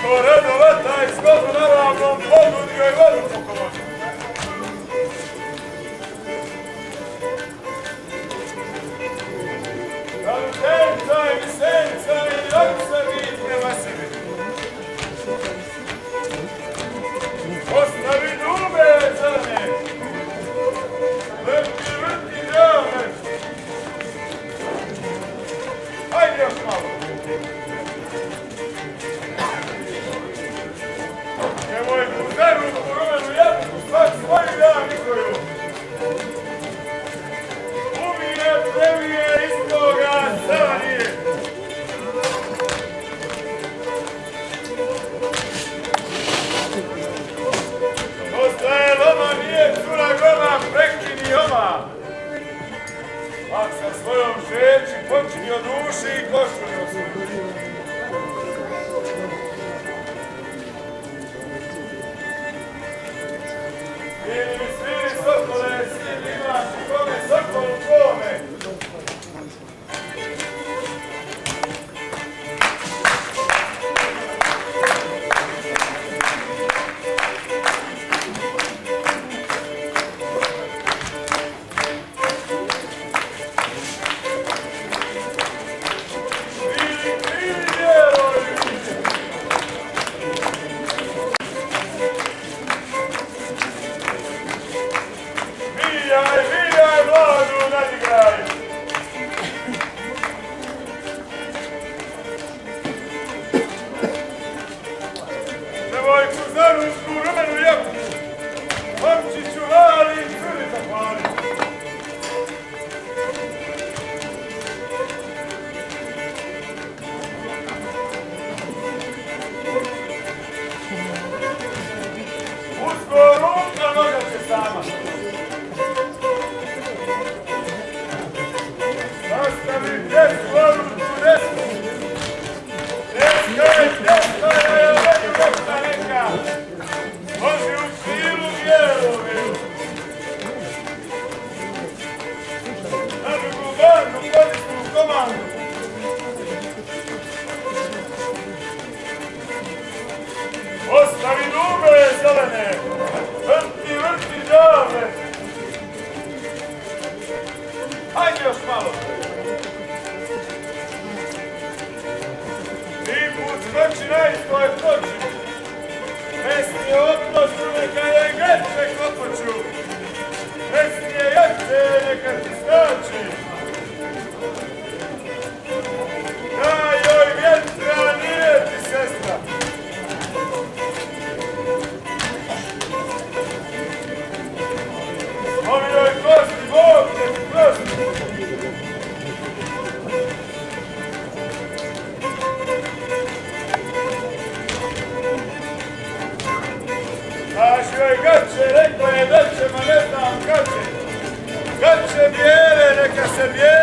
Poredovata i zgodno na ravnom ponudio i vodu pokomoću. Zalutenca i visenca i oksavi i premasivi. Ostavi dube zelene. Vrti, vrti, dame. Hajde još malo. Nemoj buzeru, kurumenu jabuku, svak svoju javnikoju. Umije, premije, istoga, savanije. Ostaje loma, nije cura goma, prekini oma. Ak sa svojom žeći počini od uši i košulju svoju. Svili mi, svili sokole, svili imaš i kome, sokolu kome. Vijaj, vladu, nadigraj! Devojku za rusku, rumenu jabuku, momčiću vali, curi zapali. Usko ruka, noga će sama. Ostavi desku, oruču desku. Deska je, meni bokna neka. Može u krilu bijelu vilu. Na drugu bandu, kodisku komandu. Ostavi dube zelene. Vrti, vrti dave. Hajde još malo. Skoči na istoj ploči. Mesni je otloču, neka je greče kopoču. Mesni je jače, neka ti skači. Daj joj vjetra, nije ti sestra. Ovi joj kosti, Bog te ti prosti. Daš joj gaće, rekla je da će, ma ne znam kad će. Kad će bijele, neka se bijele.